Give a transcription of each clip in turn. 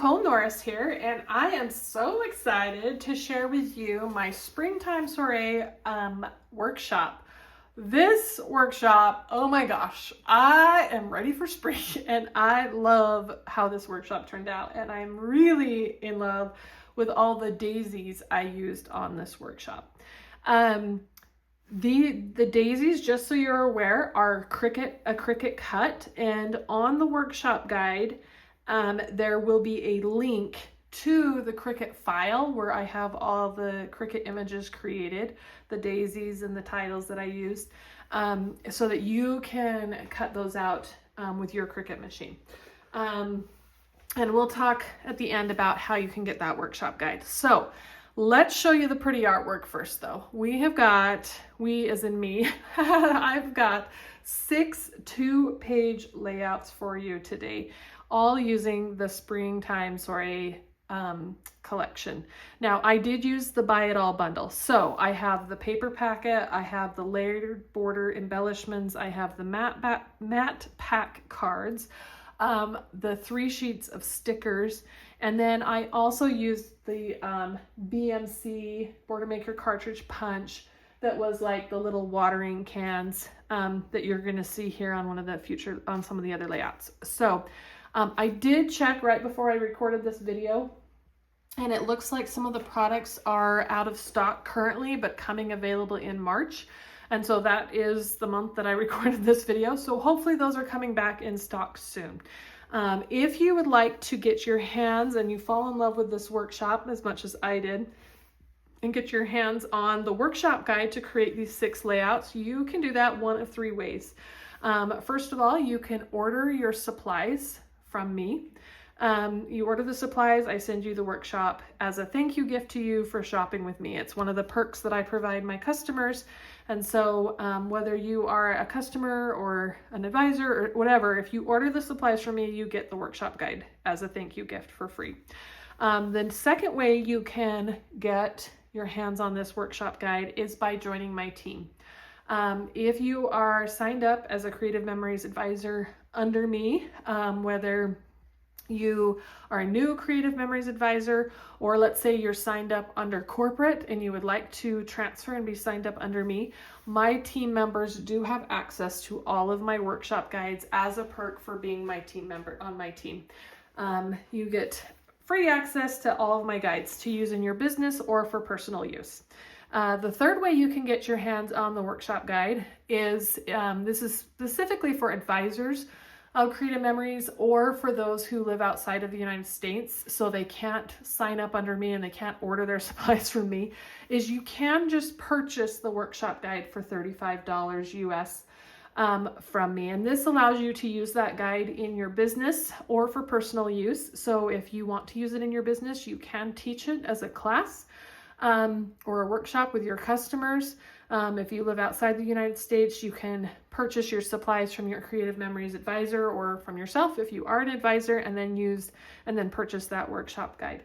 Nicole Norris here, and I am so excited to share with you my Springtime Soiree workshop. This workshop, oh my gosh, I am ready for spring and I love how this workshop turned out, and I'm really in love with all the daisies I used on this workshop. The daisies, just so you're aware, are a Cricut cut, and on the workshop guide there will be a link to the Cricut file where I have all the Cricut images created, the daisies and the titles that I used, so that you can cut those out with your Cricut machine. And we'll talk at the end about how you can get that workshop guide. So let's show you the pretty artwork first though. We as in me, I've got 6 2-page layouts for you today, all using the Springtime Soiree collection. Now, I did use the Buy It All bundle. So I have the paper packet, I have the layered border embellishments, I have the matte pack cards, the 3 sheets of stickers, and then I also used the BMC Border Maker cartridge punch that was like the little watering cans that you're going to see here on some of the other layouts. So I did check right before I recorded this video, and it looks like some of the products are out of stock currently, but coming available in March. And so that is the month that I recorded this video. So hopefully those are coming back in stock soon. If you would like to get your hands and you fall in love with this workshop as much as I did, and get your hands on the workshop guide to create these 6 layouts, you can do that one of 3 ways. First of all, you can order your supplies from me. You order the supplies, I send you the workshop as a thank you gift to you for shopping with me. It's one of the perks that I provide my customers. And so whether you are a customer or an advisor or whatever, if you order the supplies from me, you get the workshop guide as a thank you gift for free. The second way you can get your hands on this workshop guide is by joining my team. If you are signed up as a Creative Memories advisor under me, whether you are a new Creative Memories advisor, or let's say you're signed up under corporate and you would like to transfer and be signed up under me, my team members do have access to all of my workshop guides as a perk for being my team member on my team. You get free access to all of my guides to use in your business or for personal use. The third way you can get your hands on the workshop guide is, this is specifically for advisors of Creative Memories or for those who live outside of the United States, so they can't sign up under me and they can't order their supplies from me, is you can just purchase the workshop guide for $35 US from me. And this allows you to use that guide in your business or for personal use. So if you want to use it in your business, you can teach it as a class or a workshop with your customers. If you live outside the United States, you can purchase your supplies from your Creative Memories advisor or from yourself if you are an advisor, and then purchase that workshop guide.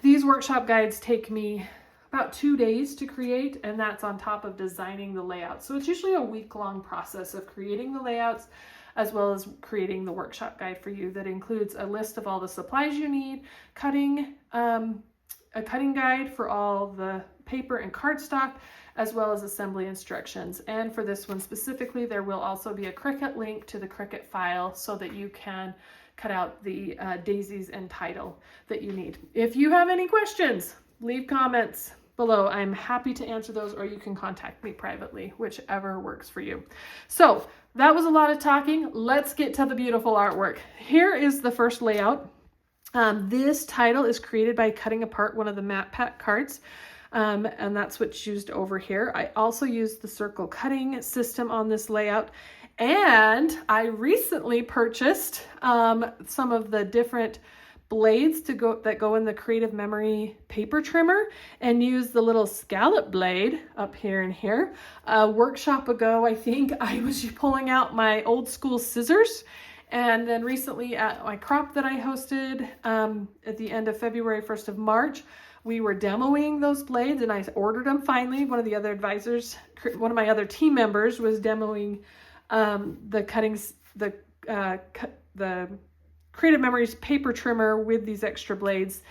These workshop guides take me about 2 days to create, and that's on top of designing the layout. So it's usually a week-long process of creating the layouts as well as creating the workshop guide for you that includes a list of all the supplies you need, a cutting guide for all the paper and cardstock, as well as assembly instructions. And for this one specifically, there will also be a Cricut link to the Cricut file so that you can cut out the daisies and title that you need. If you have any questions, leave comments below. I'm happy to answer those, or you can contact me privately, whichever works for you. So that was a lot of talking. Let's get to the beautiful artwork. Here is the first layout. This title is created by cutting apart one of the matte pack cards. And that's what's used over here. I also used the circle cutting system on this layout. And I recently purchased some of the different blades that go in the Creative Memory paper trimmer, and use the little scallop blade up here and here. A workshop ago, I think I was pulling out my old school scissors. And then recently at my crop that I hosted at the end of February, 1st of March, we were demoing those blades, and I ordered them finally. One of my other team members was demoing the Creative Memories paper trimmer with these extra blades.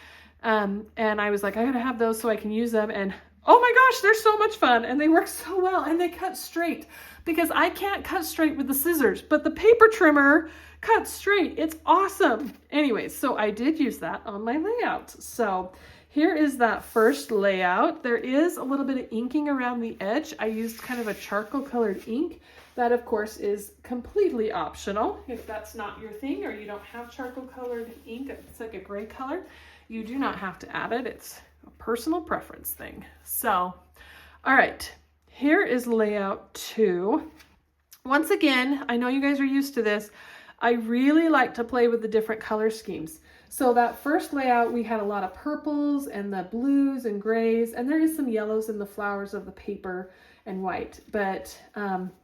And I was like, I gotta have those so I can use them. And oh my gosh, they're so much fun and they work so well and they cut straight because I can't cut straight with the scissors, but the paper trimmer cuts straight. It's awesome. Anyways, so I did use that on my layout. So here is that first layout. There is a little bit of inking around the edge. I used kind of a charcoal colored ink. That of course is completely optional. If that's not your thing or you don't have charcoal colored ink, it's like a gray color, you do not have to add it. It's a personal preference thing. So, all right, here is layout 2. Once again, I know you guys are used to this. I really like to play with the different color schemes. So that first layout, we had a lot of purples and the blues and grays, and there is some yellows in the flowers of the paper and white, but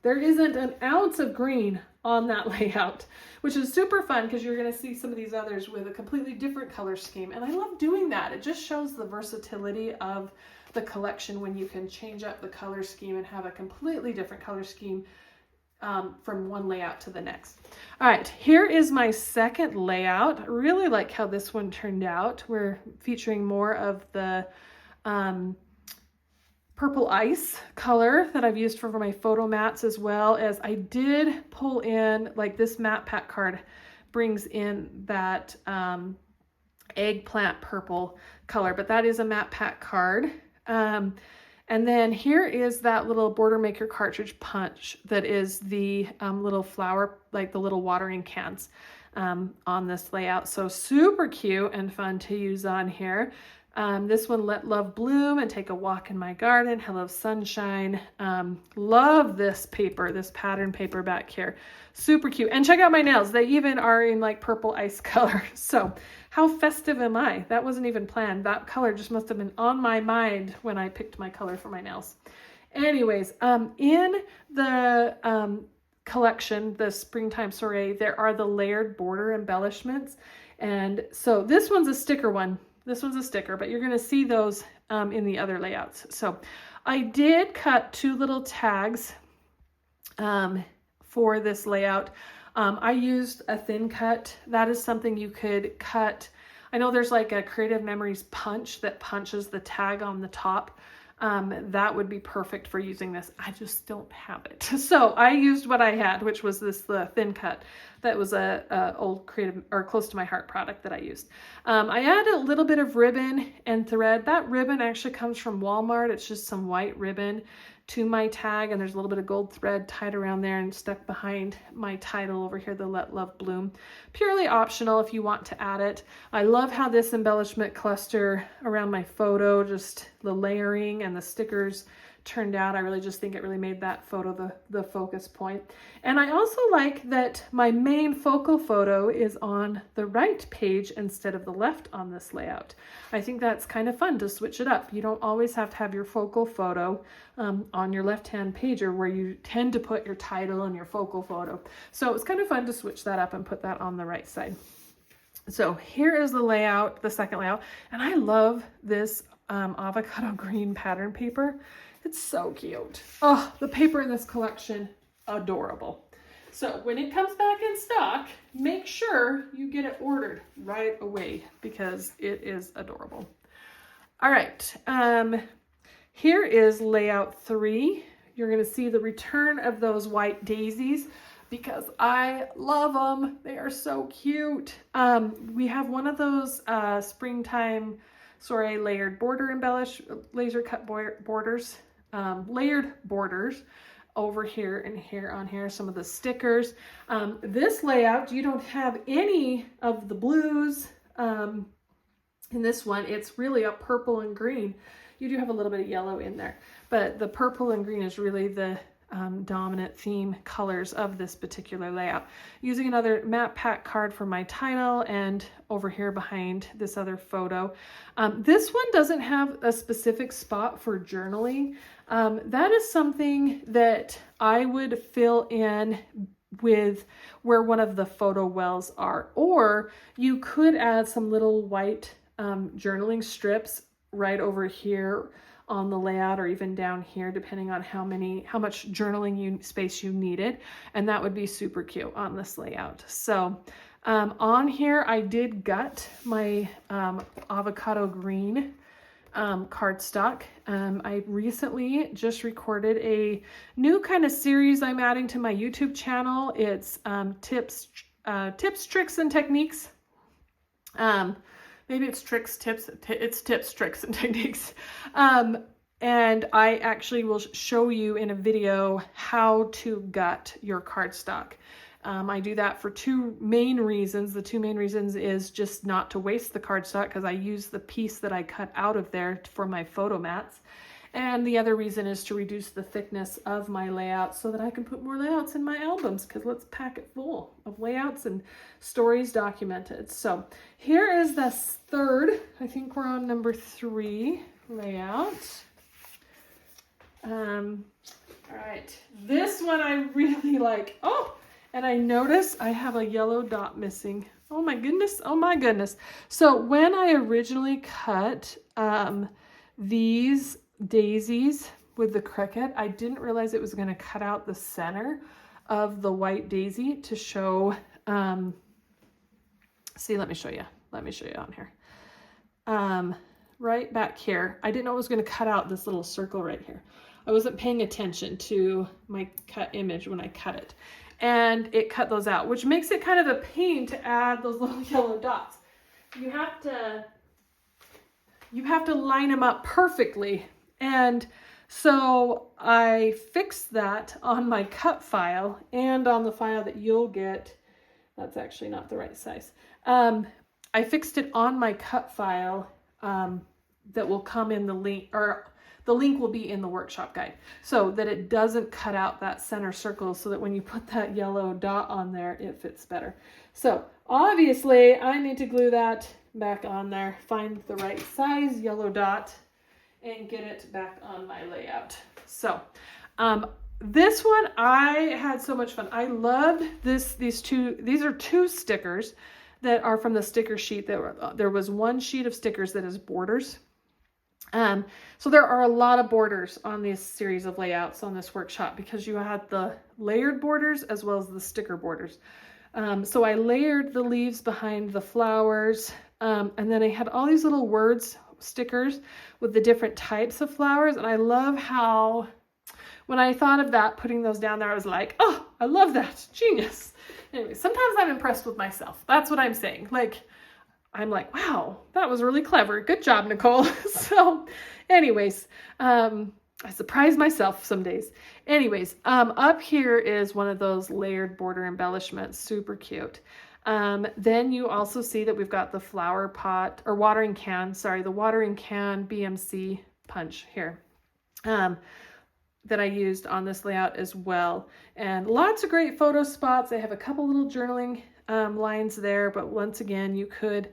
there isn't an ounce of green on that layout, which is super fun because you're going to see some of these others with a completely different color scheme. And I love doing that. It just shows the versatility of the collection when you can change up the color scheme and have a completely different color scheme from one layout to the next. All right, here is my second layout. I really like how this one turned out. We're featuring more of the purple ice color that I've used for my photo mats, as well as I did pull in, like this matte pack card brings in that eggplant purple color, but that is a matte pack card. And then here is that little Border Maker cartridge punch that is the little flower, like the little watering cans on this layout. So super cute and fun to use on here. This one, Let Love Bloom and Take a Walk in My Garden, Hello Sunshine. Love this paper, this pattern paper back here. Super cute. And check out my nails. They even are in like purple ice color. So how festive am I? That wasn't even planned. That color just must have been on my mind when I picked my color for my nails. Anyways, in the collection, the Springtime Soiree, there are the layered border embellishments. And so this one's a sticker one. This one's a sticker, but you're going to see those in the other layouts. So I did cut 2 little tags for this layout. I used a thin cut. That is something you could cut. I know there's like a Creative Memories punch that punches the tag on the top. That would be perfect for using this. I just don't have it. So I used what I had, which was the thin cut. That was a old Creative, or close to my heart product that I used. I added a little bit of ribbon and thread. That ribbon actually comes from Walmart. It's just some white ribbon to my tag, and there's a little bit of gold thread tied around there and stuck behind my title over here, the Let Love Bloom. Purely optional if you want to add it. I love how this embellishment cluster around my photo, just the layering and the stickers turned out. I really just think it really made that photo the focus point. And I also like that my main focal photo is on the right page instead of the left on this layout. I think that's kind of fun to switch it up. You don't always have to have your focal photo on your left-hand pager where you tend to put your title and your focal photo. So it's kind of fun to switch that up and put that on the right side. So here is the layout, the second layout, and I love this avocado green pattern paper. It's so cute. Oh, the paper in this collection, adorable. So when it comes back in stock, make sure you get it ordered right away because it is adorable. All right, here is layout 3. You're gonna see the return of those white daisies because I love them. They are so cute. We have one of those Springtime Soiree layered border laser cut borders. Layered borders over here and here on here, some of the stickers. This layout, you don't have any of the blues. In this one, it's really a purple and green. You do have a little bit of yellow in there, but the purple and green is really the dominant theme colors of this particular layout. Using another matte pack card for my title and over here behind this other photo. This one doesn't have a specific spot for journaling. That is something that I would fill in with where one of the photo wells are, or you could add some little white journaling strips right over here on the layout, or even down here, depending on how much journaling space you needed. And that would be super cute on this layout. So On here, I did gut my avocado green cardstock. I recently just recorded a new kind of series I'm adding to my YouTube channel. It's tips, tricks, and techniques. Maybe it's it's tips, tricks, and techniques. And I actually will show you in a video how to gut your cardstock. I do that for two main reasons. The two main reasons is just not to waste the cardstock, because I use the piece that I cut out of there for my photo mats. And the other reason is to reduce the thickness of my layout so that I can put more layouts in my albums, because let's pack it full of layouts and stories documented. So here is the third, I think we're on number 3 layout. All right, this one I really like. Oh, and I notice I have a yellow dot missing. Oh my goodness, oh my goodness. So when I originally cut these daisies with the Cricut, I didn't realize it was going to cut out the center of the white daisy to show, see, let me show you on here. Right back here, I didn't know it was going to cut out this little circle right here. I wasn't paying attention to my cut image when I cut it, and it cut those out, which makes it kind of a pain to add those little yellow dots. You have to line them up perfectly. And so I fixed that on my cut file and on the file that you'll get. That's actually not the right size. I fixed it on my cut file that will come in the link, or the link will be in the workshop guide, so that it doesn't cut out that center circle, so that when you put that yellow dot on there, it fits better. So obviously I need to glue that back on there, find the right size yellow dot, and get it back on my layout. So this one, I had so much fun. I loved these are 2 stickers that are from the sticker sheet. There was one sheet of stickers that is borders. So there are a lot of borders on this series of layouts on this workshop, because you had the layered borders as well as the sticker borders. So I layered the leaves behind the flowers, and then I had all these little words stickers with the different types of flowers. And I love how, when I thought of that, putting those down there, I was like, oh, I love that, genius. Anyway, sometimes I'm impressed with myself. That's what I'm saying. I'm like, wow, that was really clever. Good job, Nicole. So anyways, I surprise myself some days. Anyways, up here is one of those layered border embellishments. Super cute. Then you also see that we've got the flower pot, or watering can, the watering can BMC punch here. That I used on this layout as well. And lots of great photo spots. I have a couple little journaling lines there, but once again, you could,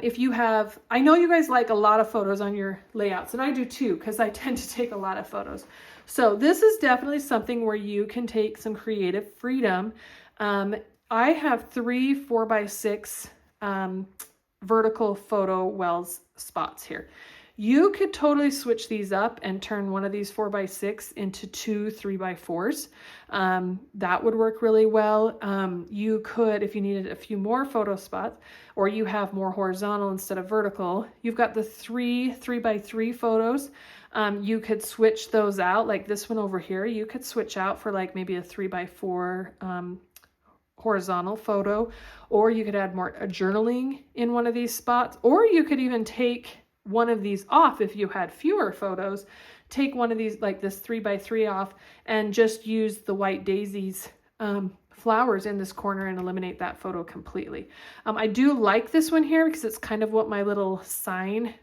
if you have, I know you guys like a lot of photos on your layouts, and I do too, because I tend to take a lot of photos. So this is definitely something where you can take some creative freedom. I have 3 4x6 vertical photo wells spots here. You could totally switch these up and turn one of these 4x6 into 2 3x4s. That would work really well. You could, if you needed a few more photo spots, or you have more horizontal instead of vertical, you've got the 3 3x3 photos. You could switch those out, like this one over here. You could switch out for like maybe a 3x4 horizontal photo, or you could add more journaling in one of these spots, or you could even take one of these off if you had fewer photos. Take one of these, like this 3x3 off, and just use the white daisies flowers in this corner and eliminate that photo completely. I do like this one here because it's kind of what my little sign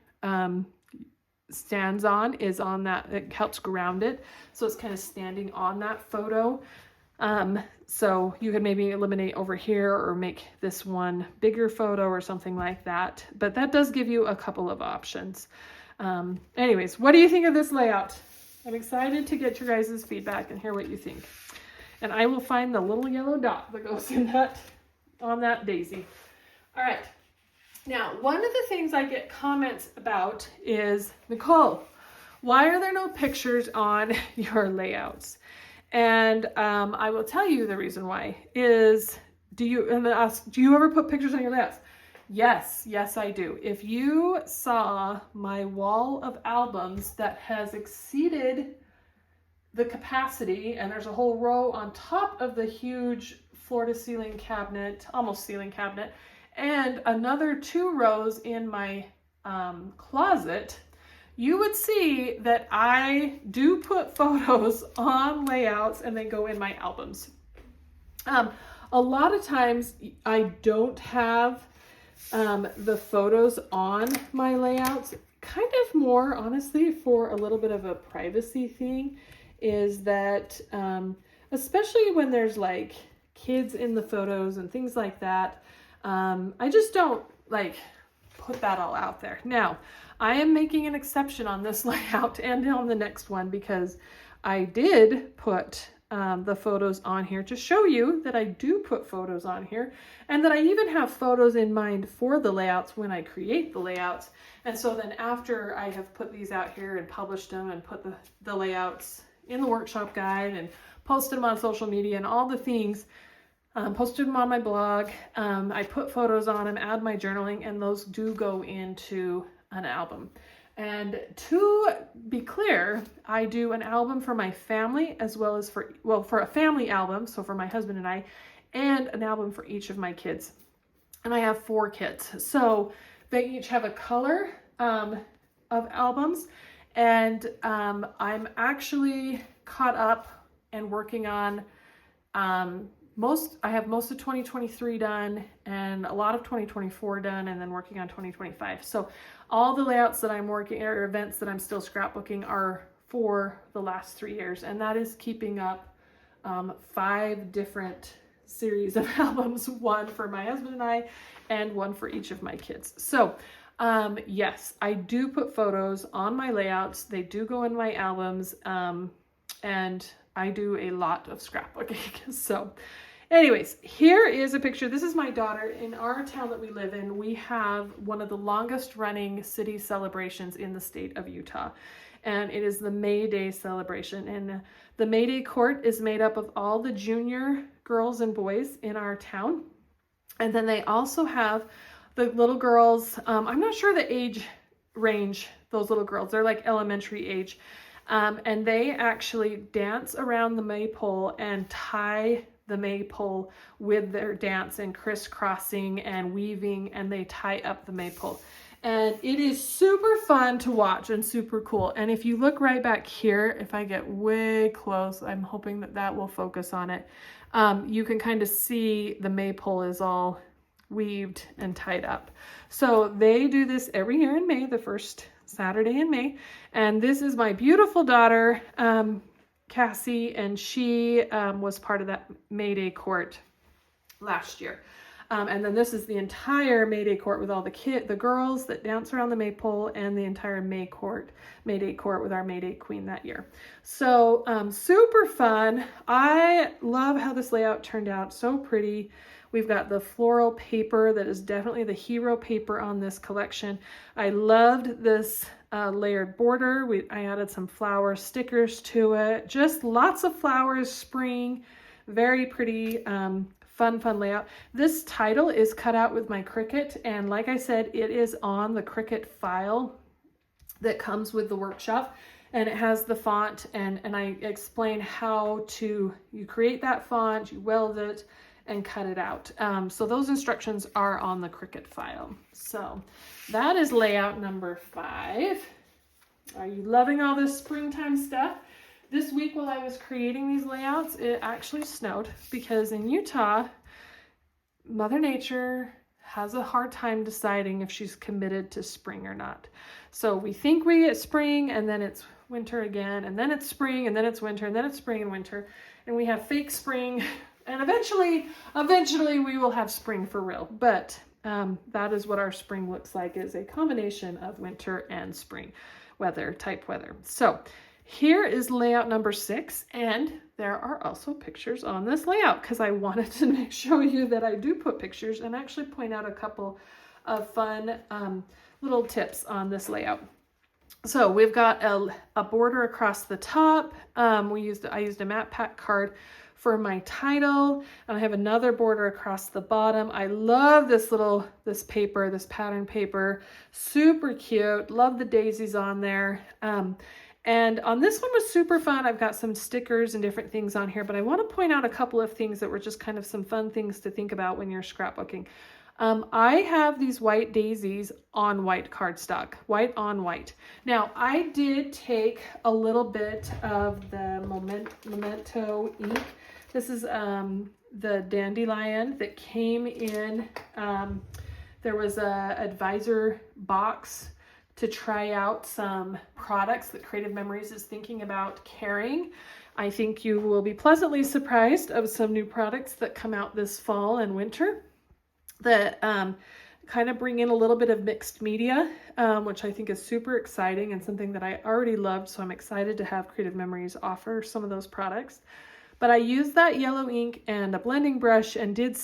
stands on, is on that, it helps ground it. So it's kind of standing on that photo. So you could maybe eliminate over here, or make this one bigger photo or something like that. But that does give you a couple of options. Anyways, what do you think of this layout? I'm excited to get your guys' feedback and hear what you think. And I will find the little yellow dot that goes in that, on that daisy. All right. Now, one of the things I get comments about is, Nicole, why are there no pictures on your layouts? And I will tell you the reason why is do you ever put pictures on your layouts? Yes, yes, I do. If you saw my wall of albums that has exceeded the capacity, and there's a whole row on top of the huge floor to ceiling cabinet, almost ceiling cabinet, and another 2 rows in my closet, you would see that I do put photos on layouts and they go in my albums. A lot of times I don't have the photos on my layouts, kind of more honestly for a little bit of a privacy thing, is that especially when there's like kids in the photos and things like that, I just don't like put that all out there. Now, I am making an exception on this layout and on the next one because I did put the photos on here to show you that I do put photos on here, and that I even have photos in mind for the layouts when I create the layouts. And so then after I have put these out here and published them and put the layouts in the workshop guide and posted them on social media and all the things, posted them on my blog, I put photos on them, add my journaling, and those do go into an album. And to be clear, I do an album for my family as well as for a family album, so for my husband and I, and an album for each of my kids. And I have 4 kids. So they each have a color of albums. And I'm actually caught up and working on I have most of 2023 done and a lot of 2024 done, and then working on 2025. So all the layouts that I'm working, or events that I'm still scrapbooking, are for the last 3 years, and that is keeping up 5 different series of albums, 1 for my husband and I, and 1 for each of my kids. So yes, I do put photos on my layouts. They do go in my albums, and I do a lot of scrapbooking. So anyways, here is a picture. This is my daughter. In our town that we live in, we have one of the longest running city celebrations in the state of Utah. And it is the May Day celebration. And the May Day court is made up of all the junior girls and boys in our town. And then they also have the little girls. I'm not sure the age range, those little girls. They're like elementary age. And they actually dance around the maypole and tie the maypole with their dance and crisscrossing and weaving, and they tie up the maypole. And it is super fun to watch and super cool. And if you look right back here, if I get way close, I'm hoping that will focus on it. You can kind of see the maypole is all weaved and tied up. So they do this every year in May, the first Saturday in May. And this is my beautiful daughter, Cassie, and she was part of that May Day court last year. And then this is the entire May Day court with all the girls that dance around the maypole, and the entire May Day court with our May Day queen that year. So super fun. I love how this layout turned out. So pretty. We've got the floral paper that is definitely the hero paper on this collection. I loved this layered border. I added some flower stickers to it. Just lots of flowers, spring, very pretty, fun layout. This title is cut out with my Cricut, and like I said, it is on the Cricut file that comes with the workshop, and it has the font, and I explain how you create that font, you weld it, and cut it out. So those instructions are on the Cricut file. So that is layout number 5. Are you loving all this springtime stuff? This week while I was creating these layouts, it actually snowed, because in Utah, Mother Nature has a hard time deciding if she's committed to spring or not. So we think we get spring, and then it's winter again, and then it's spring, and then it's winter, and then it's spring and winter, and we have fake spring. And eventually we will have spring for real. But that is what our spring looks like, is a combination of winter and spring type weather. So here is layout number 6. And there are also pictures on this layout, because I wanted to show you that I do put pictures and actually point out a couple of fun little tips on this layout. So we've got a border across the top. I used a matte pack card for my title, and I have another border across the bottom. I love this paper, this pattern paper, super cute. Love the daisies on there. And on this one was super fun. I've got some stickers and different things on here, but I want to point out a couple of things that were just kind of some fun things to think about when you're scrapbooking. I have these white daisies on white cardstock, white on white. Now, I did take a little bit of the Memento ink. This is the dandelion that came in. There was a advisor box to try out some products that Creative Memories is thinking about carrying. I think you will be pleasantly surprised of some new products that come out this fall and winter that kind of bring in a little bit of mixed media, which I think is super exciting and something that I already loved. So I'm excited to have Creative Memories offer some of those products. But I used that yellow ink and a blending brush and did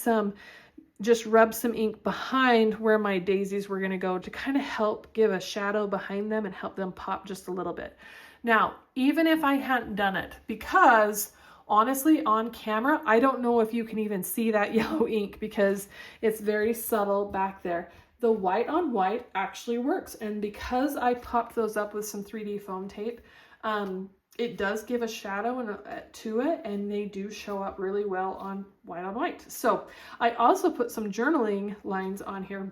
just rub some ink behind where my daisies were going to go to kind of help give a shadow behind them and help them pop just a little bit. Now, even if I hadn't done it, because honestly, on camera, I don't know if you can even see that yellow ink because it's very subtle back there. The white on white actually works. And because I popped those up with some 3D foam tape, it does give a shadow to it, and they do show up really well on white. So I also put some journaling lines on here.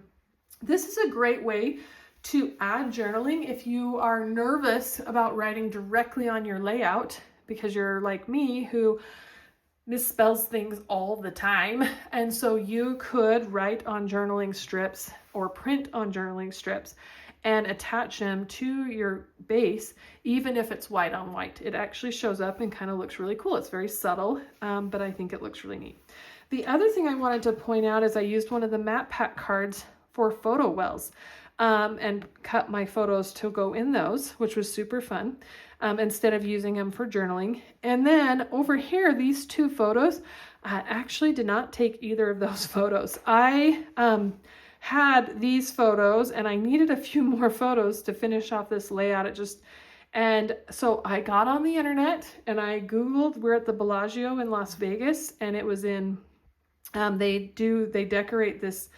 This is a great way to add journaling if you are nervous about writing directly on your layout, because you're like me who misspells things all the time. And so you could write on journaling strips or print on journaling strips and attach them to your base, even if it's white on white. It actually shows up and kind of looks really cool. It's very subtle, but I think it looks really neat. The other thing I wanted to point out is I used one of the matte pack cards for photo wells and cut my photos to go in those, which was super fun, instead of using them for journaling. And then over here, these two photos, I actually did not take either of those photos. I had these photos and I needed a few more photos to finish off this layout. And so I got on the internet and I Googled, we're at the Bellagio in Las Vegas, and it was in, they decorate this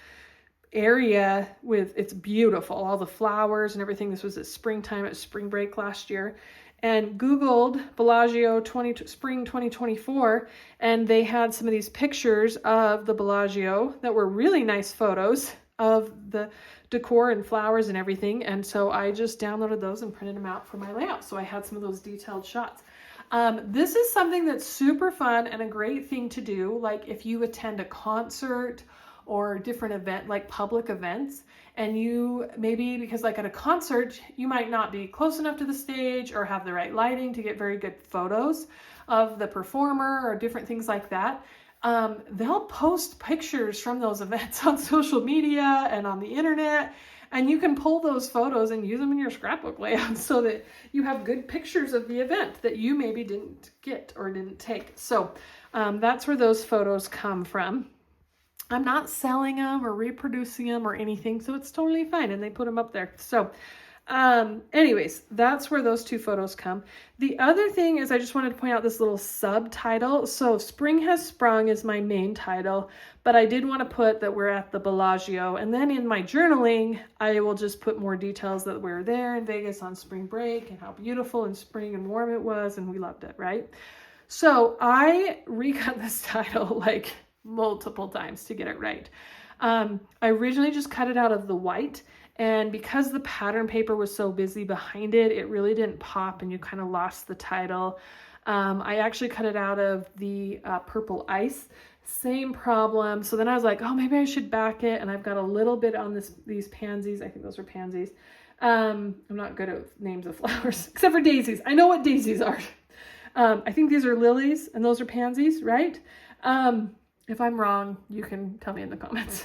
area with, it's beautiful, all the flowers and everything. This was at springtime, at spring break last year, and Googled Bellagio spring 2024, and they had some of these pictures of the Bellagio that were really nice photos of the decor and flowers and everything. And so I just downloaded those and printed them out for my layout. So I had some of those detailed shots. This is something that's super fun and a great thing to do. Like if you attend a concert or different event, like public events, and you maybe, because like at a concert, you might not be close enough to the stage or have the right lighting to get very good photos of the performer or different things like that. They'll post pictures from those events on social media and on the internet, and you can pull those photos and use them in your scrapbook layout so that you have good pictures of the event that you maybe didn't get or didn't take. So that's where those photos come from. I'm not selling them or reproducing them or anything, so it's totally fine, and they put them up there. So anyways, that's where those two photos come. The other thing is I just wanted to point out this little subtitle. So Spring Has Sprung is my main title, but I did want to put that we're at the Bellagio. And then in my journaling, I will just put more details that we're there in Vegas on spring break and how beautiful and spring and warm it was, and we loved it, right? So I recut this title like multiple times to get it right. I originally just cut it out of the white, and because the pattern paper was so busy behind it, it really didn't pop and you kind of lost the title. I actually cut it out of the purple ice, same problem. So then I was like, oh, maybe I should back it. And I've got a little bit on these pansies. I think those are pansies. I'm not good at names of flowers, except for daisies. I know what daisies are. I think these are lilies and those are pansies, right? If I'm wrong, you can tell me in the comments.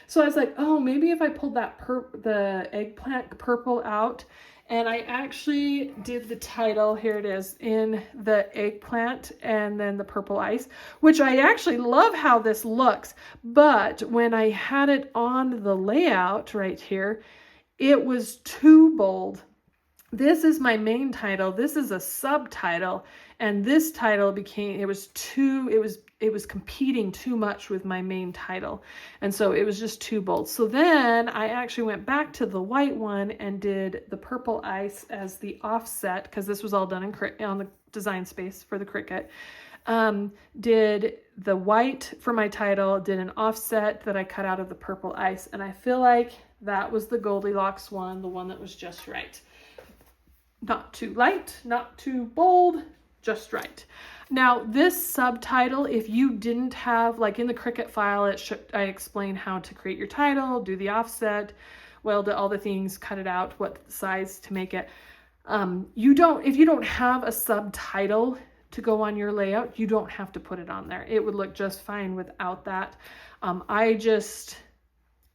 So I was like, oh, maybe if I pulled the eggplant purple out, and I actually did the title, here it is, in the eggplant and then the purple ice, which I actually love how this looks. But when I had it on the layout right here, it was too bold. this is my main title. This is a subtitle, and this title became, it was competing too much with my main title. And so it was just too bold. So then I actually went back to the white one and did the purple ice as the offset, because this was all done on the design space for the Cricut. Did the white for my title, did an offset that I cut out of the purple ice. And I feel like that was the Goldilocks one, the one that was just right. Not too light, not too bold, just right. Now, this subtitle, if you didn't have, like in the Cricut file, I explain how to create your title, do the offset, weld all the things, cut it out, what size to make it. If you don't have a subtitle to go on your layout, you don't have to put it on there. It would look just fine without that. I just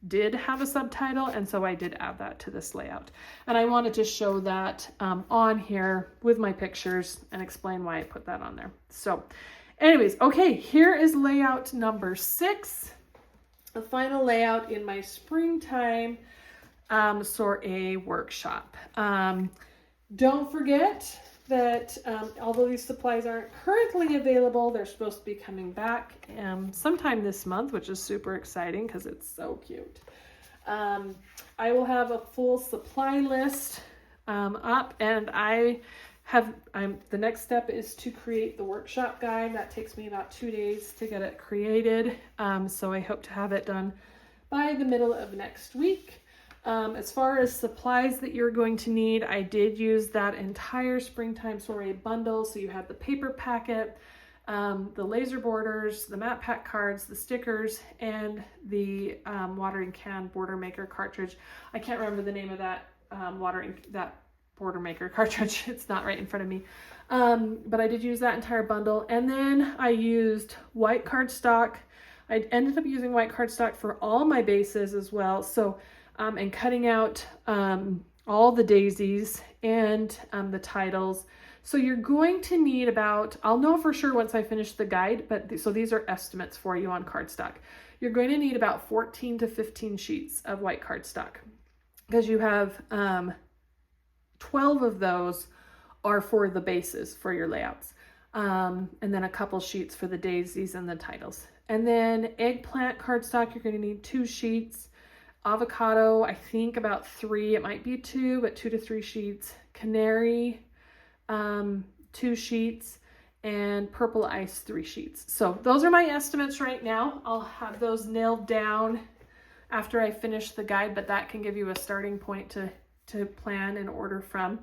did have a subtitle, and so I did add that to this layout. And I wanted to show that on here with my pictures and explain why I put that on there. So anyways, okay, here is layout number 6, the final layout in my springtime soiree workshop. Don't forget that although these supplies aren't currently available, they're supposed to be coming back sometime this month, which is super exciting because it's so cute. I will have a full supply list up, and the next step is to create the workshop guide. That takes me about 2 days to get it created, so I hope to have it done by the middle of next week. As far as supplies that you're going to need, I did use that entire Springtime Soiree bundle. So you have the paper packet, the laser borders, the matte pack cards, the stickers, and the watering can border maker cartridge. I can't remember the name of that border maker cartridge. It's not right in front of me. But I did use that entire bundle. And then I used white cardstock. I ended up using white cardstock for all my bases as well. So and cutting out all the daisies and the titles. So you're going to need about, I'll know for sure once I finish the guide, but so these are estimates for you on cardstock. You're going to need about 14 to 15 sheets of white cardstock, because you have 12 of those are for the bases for your layouts. And then a couple sheets for the daisies and the titles. And then eggplant cardstock, you're going to need 2 sheets. Avocado, I think about 3, it might be 2, but 2 to 3 sheets. Canary, 2 sheets, and purple ice, 3 sheets. So those are my estimates right now. I'll have those nailed down after I finish the guide, but that can give you a starting point to plan and order from.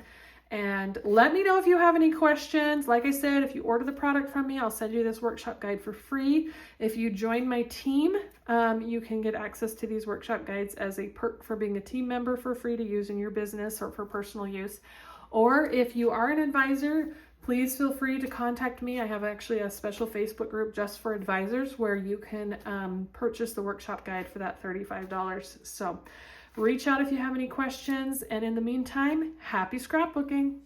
And let me know if you have any questions. Like I said, if you order the product from me, I'll send you this workshop guide for free. If you join my team, you can get access to these workshop guides as a perk for being a team member for free to use in your business or for personal use. Or if you are an advisor, please feel free to contact me. I have actually a special Facebook group just for advisors where you can purchase the workshop guide for that $35. So reach out if you have any questions, and in the meantime, happy scrapbooking.